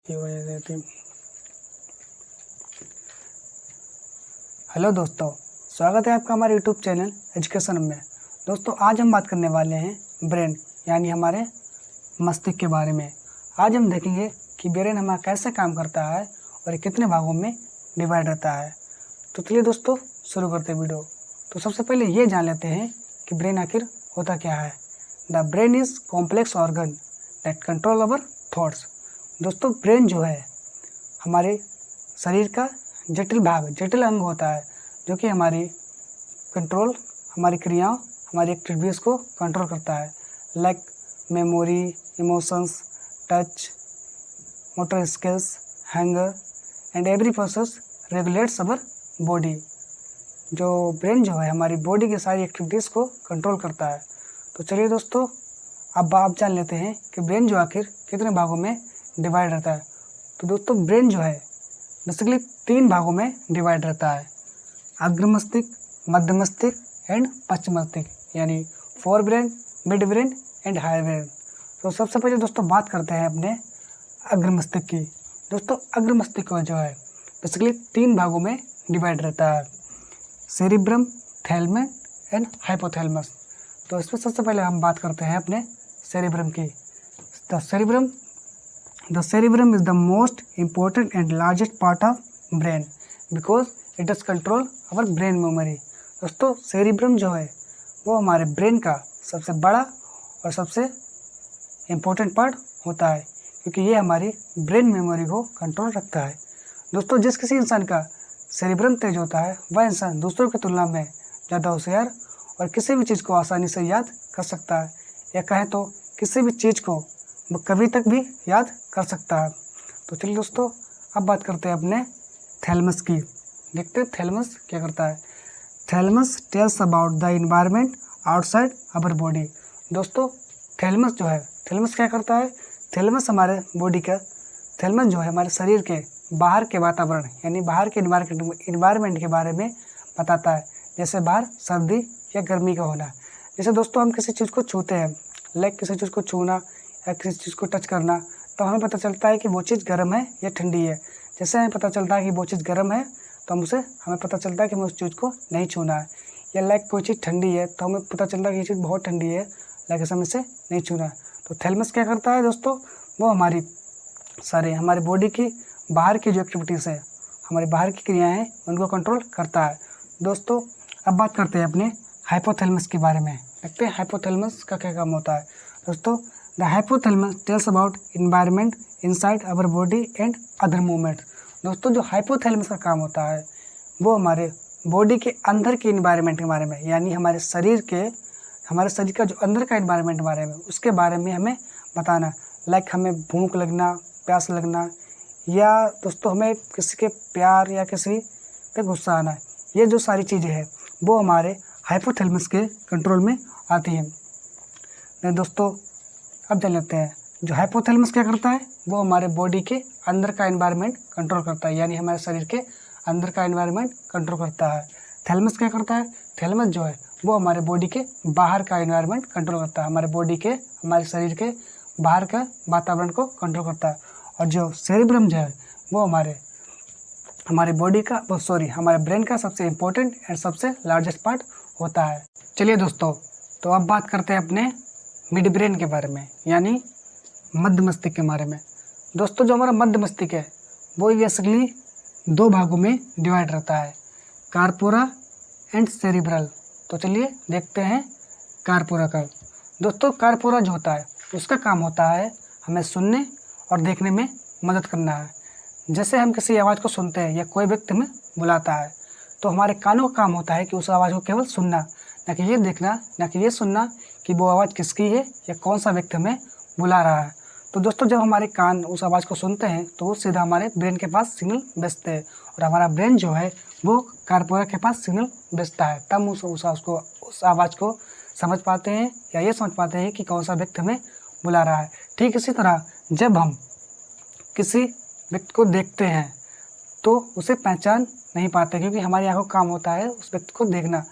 की वजह से थी। हेलो दोस्तों, स्वागत है आपका हमारे यूट्यूब चैनल एजुकेशन में। दोस्तों, आज हम बात करने वाले हैं ब्रेन यानी हमारे मस्तिष्क के बारे में। आज हम देखेंगे कि ब्रेन हमारा कैसे काम करता है और ये कितने भागों में डिवाइड रहता है। तो चलिए दोस्तों, शुरू करते हैं वीडियो। तो सबसे पहले ये जान लेते हैं कि ब्रेन आखिर होता क्या है। The brain is complex organ that control our thoughts. दोस्तों, ब्रेन जो है हमारे शरीर का जटिल भाग, जटिल अंग होता है जो कि हमारी क्रियाओं, हमारी एक्टिविटीज़ को कंट्रोल करता है। Like memory, emotions, touch, motor skills, hanger and every process regulates our body. जो ब्रेन जो है हमारी बॉडी की सारी एक्टिविटीज़ को कंट्रोल करता है। तो चलिए दोस्तों, अब आप जान लेते हैं कि ब्रेन जो आखिर कितने भागों में डिवाइड रहता है। तो दोस्तों, ब्रेन जो है बेसिकली 3 भागों में डिवाइड रहता है, अग्र मस्तिष्क, मध्य मस्तिष्क एंड पश्च मस्तिष्क, यानी forebrain, midbrain and higher brain. तो सबसे पहले दोस्तों बात करते हैं अपने अग्र मस्तिष्क की। दोस्तों, अग्र मस्तिष्क जो है बेसिकली 3 भागों में डिवाइड रहता है, सेरिब्रम, थैलेमस एंड हाइपोथैलेमस। तो इसमें सबसे पहले हम बात करते हैं अपने सेरिब्रम की। The cerebrum is the most important and largest part of brain because it does control our brain memory। दोस्तों, सेरिब्रम जो है वो हमारे ब्रेन का सबसे बड़ा और सबसे इम्पोर्टेंट पार्ट होता है क्योंकि ये हमारी ब्रेन मेमोरी को कंट्रोल रखता है। दोस्तों, जिस किसी इंसान का सेरिब्रम तेज होता है वह इंसान दूसरों की तुलना में ज़्यादा होशियार और किसी भी चीज़ को आसानी से याद कर सकता है, या कहें तो किसी भी चीज़ को वो कभी तक भी याद कर सकता है। तो चलिए दोस्तों, अब बात करते हैं अपने थैलेमस की। देखते हैं थैलेमस क्या करता है। Thalamus tells about the environment outside our body. दोस्तों, थैलेमस जो है, थैलेमस क्या करता है, थैलेमस हमारे बॉडी का, थैलेमस जो है हमारे शरीर के बाहर के वातावरण यानी बाहर के इन्वायरमेंट के बारे में बताता है। जैसे बाहर सर्दी या गर्मी का होना। जैसे दोस्तों हम किसी चीज़ को छूते हैं, लाइक किसी चीज़ को छूना या किसी चीज़ को टच करना, तो हमें पता चलता है कि वो चीज़ गर्म है या ठंडी है। जैसे हमें पता चलता है कि वो चीज़ गर्म है तो हमें पता चलता है कि हमें उस चीज़ को नहीं छूना है, या लाइक कोई चीज़ ठंडी है तो हमें पता चलता है कि ये चीज़ बहुत ठंडी है, लाइक ऐसे हमें इसे नहीं छूना है। तो थैलेमस क्या करता है दोस्तों, वो हमारे बॉडी की बाहर की जो एक्टिविटीज़ है, हमारी बाहर की क्रियाएँ हैं, उनको कंट्रोल करता है। दोस्तों, अब बात करते हैं अपने हाइपोथैलेमस के बारे में। देखते हैं हाइपोथैलेमस का क्या काम होता है। दोस्तों, the hypothalamus tells about environment inside our body and other movement. दोस्तों, जो हाइपोथैलेमस का काम होता है वो हमारे बॉडी के अंदर के एनवायरनमेंट के बारे में, यानी हमारे शरीर का जो अंदर का एनवायरनमेंट के बारे में, उसके बारे में हमें बताना। लाइक हमें भूख लगना, प्यास लगना, या दोस्तों हमें किसी के प्यार या किसी पे गुस्सा आना, ये जो सारी चीज़ें हैं वो हमारे हाइपोथैलेमस के कंट्रोल में आती हैं। दोस्तों, अब जान लेते हैं जो हाइपोथैलेमस क्या करता है, वो हमारे बॉडी के अंदर का एनवायरनमेंट कंट्रोल करता है, यानी हमारे शरीर के अंदर का एनवायरनमेंट कंट्रोल करता है। थैलेमस क्या करता है, थैलेमस जो है वो हमारे बॉडी के बाहर का एनवायरनमेंट कंट्रोल करता है, हमारे शरीर के बाहर का वातावरण को कंट्रोल करता है। और जो सेरिब्रम जो है वो हमारे ब्रेन का सबसे इम्पोर्टेंट एंड सबसे लार्जेस्ट पार्ट होता है। चलिए दोस्तों, तो अब बात करते हैं अपने मिड ब्रेन के बारे में, यानी मध्य मस्तिष्क के बारे में। दोस्तों, जो हमारा मध्य मस्तिष्क है वो बेसिकली 2 भागों में डिवाइड रहता है, कार्पोरा एंड सेरिब्रल। तो चलिए देखते हैं कार्पोरा का। दोस्तों, कार्पोरा जो होता है उसका काम होता है हमें सुनने और देखने में मदद करना है। जैसे हम किसी आवाज़ को सुनते हैं या कोई व्यक्ति हमें बुलाता है तो हमारे कानों का काम होता है कि उस आवाज़ को केवल सुनना, ना कि ये देखना, ना कि ये सुनना कि वो आवाज़ किसकी है या कौन सा व्यक्ति हमें बुला रहा है। तो दोस्तों, जब हमारे कान उस आवाज़ को सुनते हैं तो वो सीधा हमारे ब्रेन के पास सिग्नल भेजते हैं, और हमारा ब्रेन जो है वो कार्पोरा के पास सिग्नल भेजता है। तब उस आवाज़ को समझ पाते हैं या ये समझ पाते हैं कि कौन सा व्यक्ति हमें बुला रहा है। ठीक इसी तरह जब हम किसी व्यक्ति को देखते हैं तो उसे पहचान नहीं पाते, क्योंकि हमारी आँखों का काम होता है उस व्यक्ति को देखना,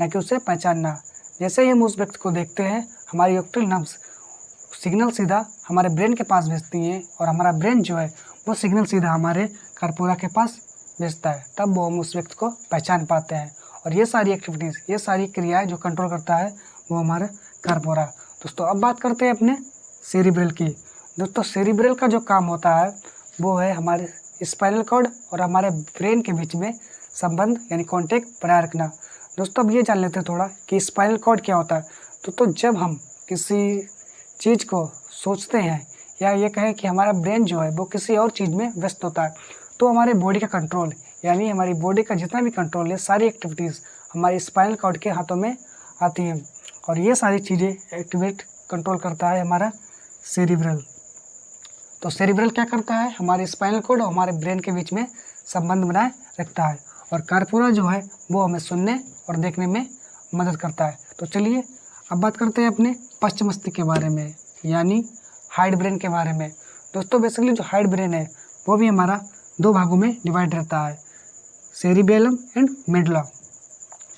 न कि उसे पहचानना। जैसे ही हम उस व्यक्ति को देखते हैं हमारी ऑक्टल नर्व्स सिग्नल सीधा हमारे ब्रेन के पास भेजती हैं और हमारा ब्रेन जो है वो सिग्नल सीधा हमारे कार्पोरा के पास भेजता है, तब वो हम उस व्यक्ति को पहचान पाते हैं। और ये सारी एक्टिविटीज़, ये सारी क्रियाएं जो कंट्रोल करता है वो हमारा कार्पोरा। दोस्तों अब बात करते हैं अपने सेरिब्रल की। दोस्तों सेरिब्रल का जो काम होता है वो है हमारे स्पाइनल कॉर्ड और हमारे ब्रेन के बीच में संबंध यानी कॉन्टेक्ट बनाए रखना। दोस्तों अब ये जान लेते हैं थोड़ा कि स्पाइनल कॉर्ड क्या होता है। तो जब हम किसी चीज़ को सोचते हैं या ये कहें कि हमारा ब्रेन जो है वो किसी और चीज़ में व्यस्त होता है, तो हमारे बॉडी का कंट्रोल यानी हमारी बॉडी का जितना भी कंट्रोल है, सारी एक्टिविटीज़ हमारे स्पाइनल कॉर्ड के हाथों में आती हैं और ये सारी चीज़ें एक्टिवेट कंट्रोल करता है हमारा सेरिब्रल। तो सेरिब्रल क्या करता है, हमारे स्पाइनल कॉर्ड और हमारे ब्रेन के बीच में संबंध बनाए रखता है और कार्पोरा जो है वो हमें सुनने और देखने में मदद करता है। तो चलिए अब बात करते हैं अपने पश्च मस्तिष्क के बारे में यानी हाइड ब्रेन के बारे में। दोस्तों बेसिकली जो हाइड ब्रेन है वो भी हमारा 2 भागों में डिवाइड रहता है, सेरिबेलम एंड मेडुला।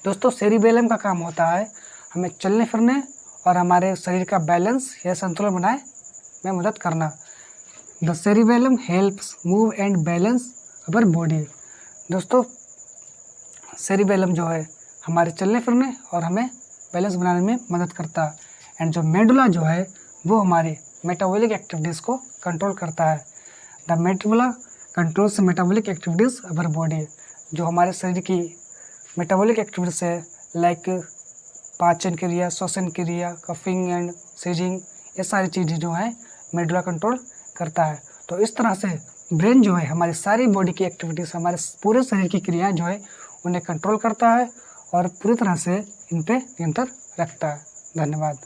दोस्तों सेरिबेलम का काम होता है हमें चलने फिरने और हमारे शरीर का बैलेंस या संतुलन बनाए में मदद करना। The cerebellum helps move and balance our body. दोस्तों सेरिबेलम जो है हमारे चलने फिरने और हमें बैलेंस बनाने में मदद करता है। एंड जो मेडुला जो है वो हमारी मेटाबॉलिक एक्टिविटीज़ को कंट्रोल करता है। The medulla controls metabolic activities our body. जो हमारे शरीर की मेटाबॉलिक एक्टिविटीज़ है लाइक पाचन क्रिया, श्वसन क्रिया, कफिंग एंड सीजिंग, ये सारी चीज़ें जो हैं मेडुला कंट्रोल करता है। तो इस तरह से ब्रेन जो है हमारी सारी बॉडी की एक्टिविटीज़, हमारे पूरे शरीर की क्रियाएं जो है उन्हें कंट्रोल करता है और पूरी तरह से इन पे नियंत्रण रखता है। धन्यवाद।